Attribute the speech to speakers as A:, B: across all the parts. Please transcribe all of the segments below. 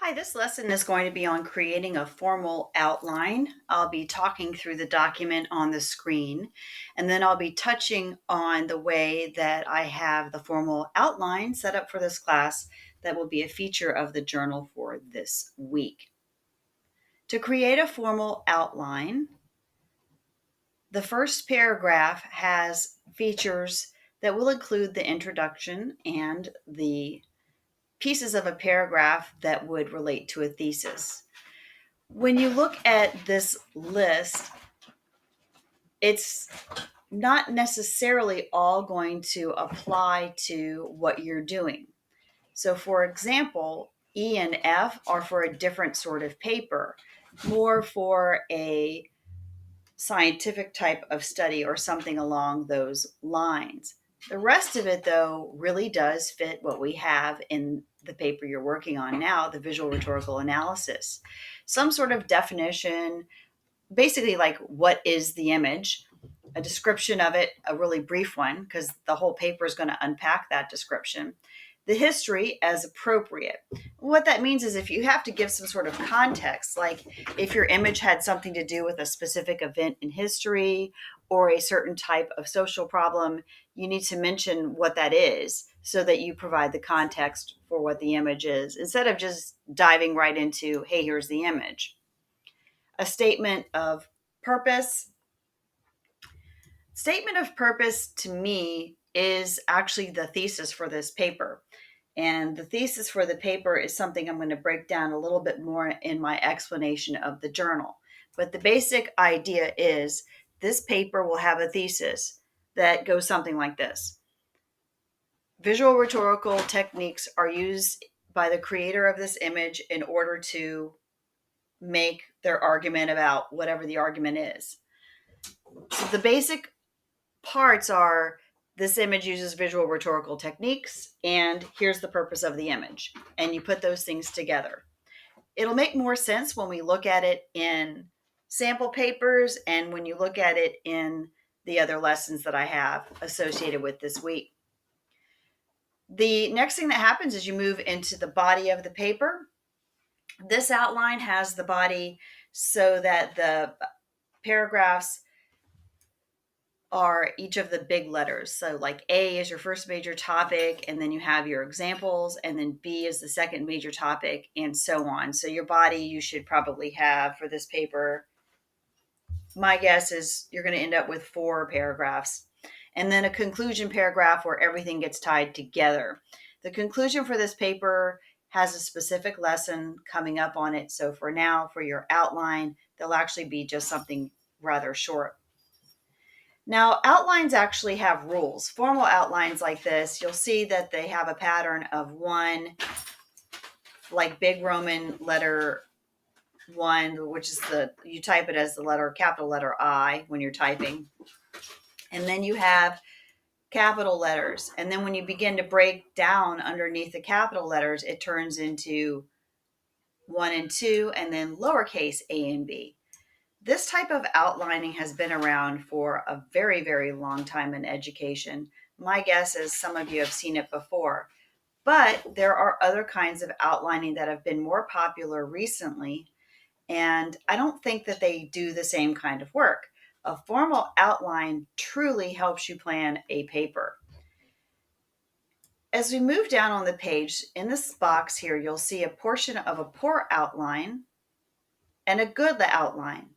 A: Hi, this lesson is going to be on creating a formal outline. I'll be talking through the document on the screen, and then I'll be touching on the way that I have the formal outline set up for this class that will be a feature of the journal for this week. To create a formal outline, the first paragraph has features that will include the introduction and the pieces of a paragraph that would relate to a thesis. When you look at this list, it's not necessarily all going to apply to what you're doing. So, for example, E and F are for a different sort of paper, more for a scientific type of study or something along those lines. The rest of it, though, really does fit what we have in the paper you're working on now, the visual rhetorical analysis. Some sort of definition, basically, like what is the image, a description of it, a really brief one, because the whole paper is going to unpack that description. The history as appropriate. What that means is if you have to give some sort of context, like if your image had something to do with a specific event in history or a certain type of social problem, you need to mention what that is so that you provide the context for what the image is instead of just diving right into, hey, here's the image. A statement of purpose. Statement of purpose to me is actually the thesis for this paper. And the thesis for the paper is something I'm going to break down a little bit more in my explanation of the journal. But the basic idea is this paper will have a thesis that goes something like this. Visual rhetorical techniques are used by the creator of this image in order to make their argument about whatever the argument is. So the basic parts are this image uses visual rhetorical techniques, and here's the purpose of the image. And you put those things together. It'll make more sense when we look at it in sample papers and when you look at it in the other lessons that I have associated with this week. The next thing that happens is you move into the body of the paper. This outline has the body so that the paragraphs are each of the big letters. So, like A is your first major topic, and then you have your examples, and then B is the second major topic, and so on. So, your body you should probably have for this paper. My guess is you're going to end up with 4 paragraphs, and then a conclusion paragraph where everything gets tied together. The conclusion for this paper has a specific lesson coming up on it. So, for now, for your outline, they'll actually be just something rather short. Now, outlines actually have rules. Formal outlines like this, you'll see that they have a pattern of one, like big Roman letter 1, which is you type it as the letter, capital letter I when you're typing. And then you have capital letters. And then when you begin to break down underneath the capital letters, it turns into 1 and 2, and then lowercase a and b. This type of outlining has been around for a very, very long time in education. My guess is some of you have seen it before, but there are other kinds of outlining that have been more popular recently, and I don't think that they do the same kind of work. A formal outline truly helps you plan a paper. As we move down on the page, in this box here, you'll see a portion of a poor outline and a good outline.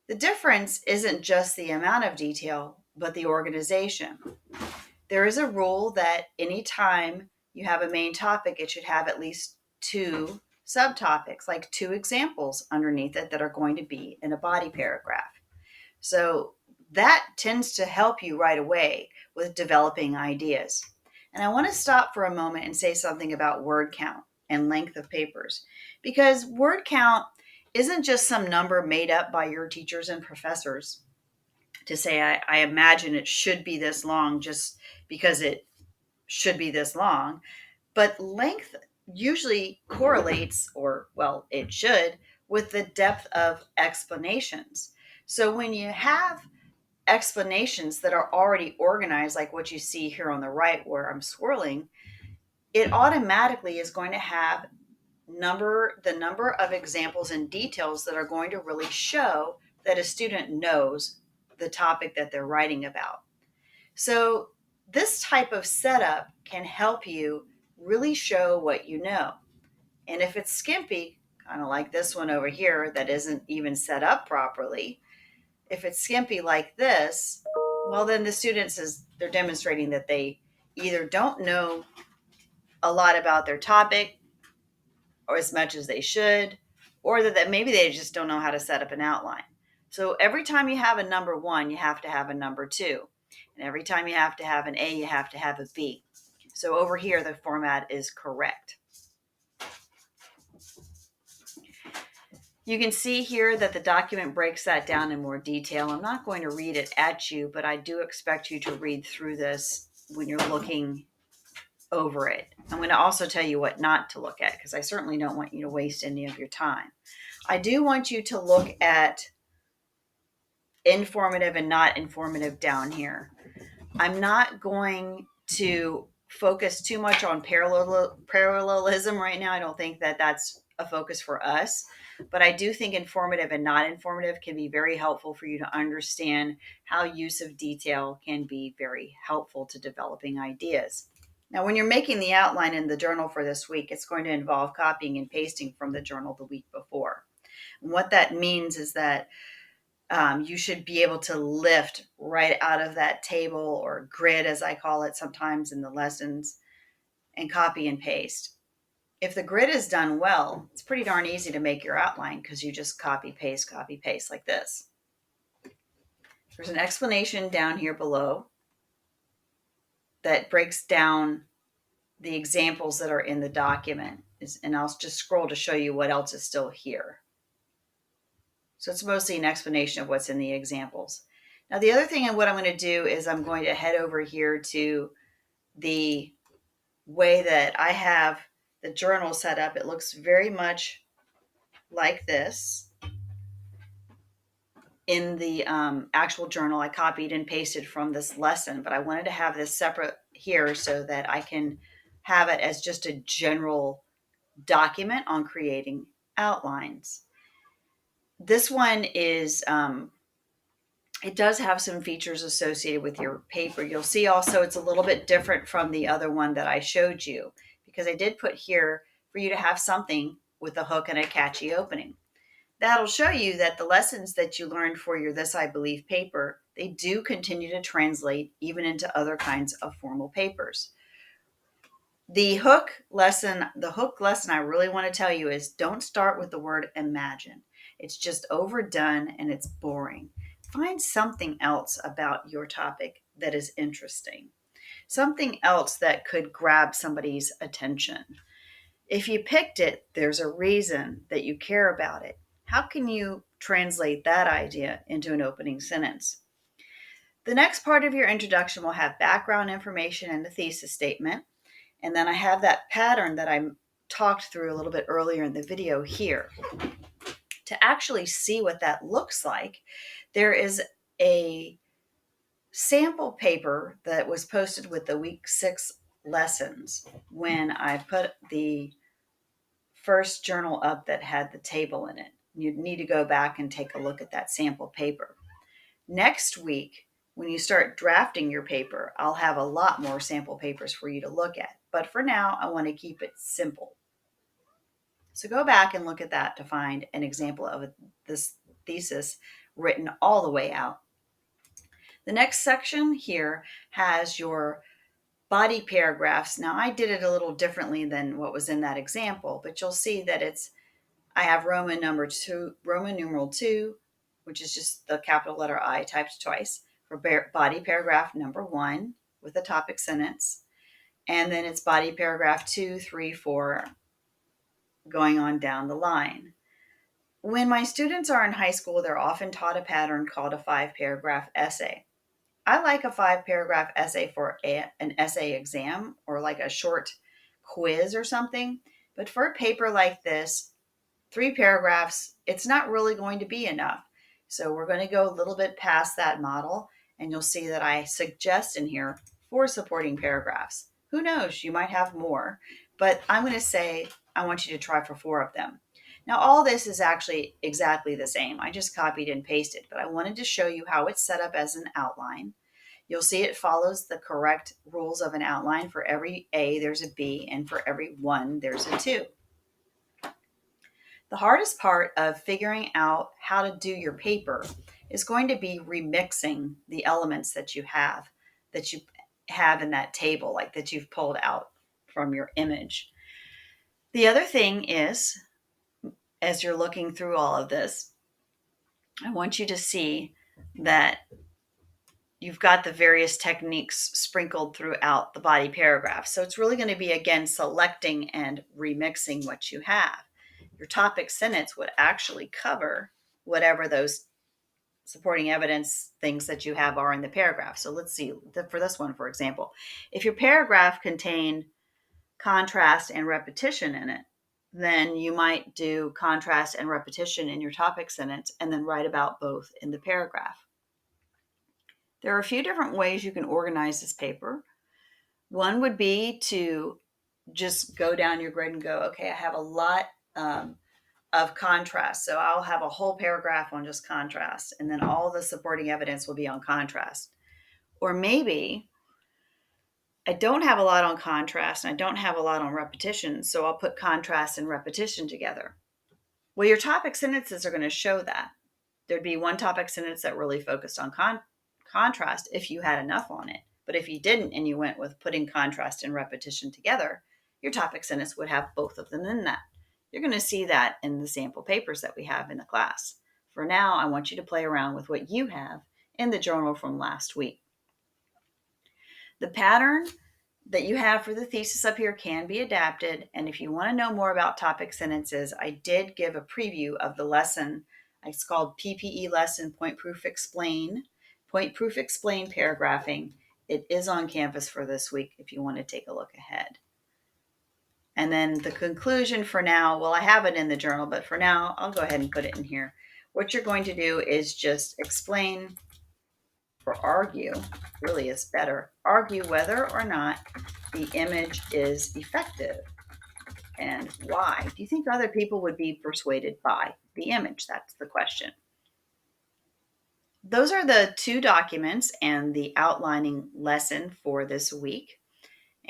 A: The difference isn't just the amount of detail, but the organization. There is a rule that anytime you have a main topic, it should have at least 2 subtopics, like 2 examples underneath it that are going to be in a body paragraph. So that tends to help you right away with developing ideas. And I want to stop for a moment and say something about word count and length of papers, because word count isn't just some number made up by your teachers and professors to say, I imagine it should be this long just because it should be this long. But length usually correlates, or, well, it should, with the depth of explanations. So when you have explanations that are already organized, like what you see here on the right where I'm swirling, it automatically is going to have the number of examples and details that are going to really show that a student knows the topic that they're writing about. So this type of setup can help you really show what you know. And if it's skimpy, kind of like this one over here that isn't even set up properly, if it's skimpy like this, well, then the students they're demonstrating that they either don't know a lot about their topic or as much as they should, or that maybe they just don't know how to set up an outline. So every time you have a number 1, you have to have a number 2. And every time you have to have an A, you have to have a B. So over here, the format is correct. You can see here that the document breaks that down in more detail. I'm not going to read it at you, but I do expect you to read through this when you're looking over it. I'm going to also tell you what not to look at, because I certainly don't want you to waste any of your time. I do want you to look at informative and not informative down here. I'm not going to focus too much on parallelism right now. I don't think that that's a focus for us, but I do think informative and not informative can be very helpful for you to understand how use of detail can be very helpful to developing ideas. Now, when you're making the outline in the journal for this week, it's going to involve copying and pasting from the journal the week before. And what that means is that you should be able to lift right out of that table or grid, as I call it sometimes in the lessons, and copy and paste. If the grid is done well, it's pretty darn easy to make your outline because you just copy, paste like this. There's an explanation down here below that breaks down the examples that are in the document. And I'll just scroll to show you what else is still here. So it's mostly an explanation of what's in the examples. Now, the other thing and what I'm going to do is I'm going to head over here to the way that I have the journal set up. It looks very much like this. In the actual journal, I copied and pasted from this lesson, but I wanted to have this separate here so that I can have it as just a general document on creating outlines. This one is, it does have some features associated with your paper. You'll see also it's a little bit different from the other one that I showed you, because I did put here for you to have something with a hook and a catchy opening. That'll show you that the lessons that you learned for your This I Believe paper, they do continue to translate even into other kinds of formal papers. The hook lesson I really want to tell you is don't start with the word imagine. It's just overdone and it's boring. Find something else about your topic that is interesting, something else that could grab somebody's attention. If you picked it, there's a reason that you care about it. How can you translate that idea into an opening sentence? The next part of your introduction will have background information and a thesis statement. And then I have that pattern that I talked through a little bit earlier in the video here. To actually see what that looks like, there is a sample paper that was posted with the week 6 lessons when I put the first journal up that had the table in it. You need to go back and take a look at that sample paper. Next week, when you start drafting your paper, I'll have a lot more sample papers for you to look at. But for now, I want to keep it simple. So go back and look at that to find an example of this thesis written all the way out. The next section here has your body paragraphs. Now, I did it a little differently than what was in that example, but you'll see that I have Roman numeral 2, which is just the capital letter I typed twice, for body paragraph number 1 with a topic sentence. And then it's body paragraph 2, 3, 4, going on down the line. When my students are in high school, they're often taught a pattern called a 5-paragraph essay. I like a 5-paragraph essay for an essay exam or like a short quiz or something. But for a paper like this, 3 paragraphs, it's not really going to be enough. So we're going to go a little bit past that model, and you'll see that I suggest in here 4 supporting paragraphs. Who knows, you might have more, but I'm going to say I want you to try for 4 of them. Now, all this is actually exactly the same. I just copied and pasted, but I wanted to show you how it's set up as an outline. You'll see it follows the correct rules of an outline. For every A, there's a B, and for every 1, there's a 2. The hardest part of figuring out how to do your paper is going to be remixing the elements that you have in that table, like that you've pulled out from your image. The other thing is, as you're looking through all of this, I want you to see that you've got the various techniques sprinkled throughout the body paragraph. So it's really going to be, again, selecting and remixing what you have. Your topic sentence would actually cover whatever those supporting evidence things that you have are in the paragraph. So let's see, for this one, for example, if your paragraph contained contrast and repetition in it, then you might do contrast and repetition in your topic sentence and then write about both in the paragraph. There are a few different ways you can organize this paper. One would be to just go down your grid and go, okay, I have a lot of contrast. So I'll have a whole paragraph on just contrast, and then all the supporting evidence will be on contrast. Or maybe I don't have a lot on contrast and I don't have a lot on repetition, so I'll put contrast and repetition together. Well, your topic sentences are going to show that. There'd be one topic sentence that really focused on contrast if you had enough on it. But if you didn't and you went with putting contrast and repetition together, your topic sentence would have both of them in that. You're going to see that in the sample papers that we have in the class. For now, I want you to play around with what you have in the journal from last week. The pattern that you have for the thesis up here can be adapted. And if you want to know more about topic sentences, I did give a preview of the lesson. It's called PPE lesson, Point Proof Explain Paragraphing. It is on Canvas for this week if you want to take a look ahead. And then the conclusion for now, well, I have it in the journal, but for now, I'll go ahead and put it in here. What you're going to do is just explain, or argue, really is better, argue whether or not the image is effective and why. Do you think other people would be persuaded by the image? That's the question. Those are the 2 documents and the outlining lesson for this week.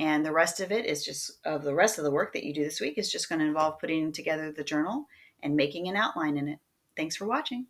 A: And the rest of it is just the rest of the work that you do this week is just going to involve putting together the journal and making an outline in it. Thanks for watching.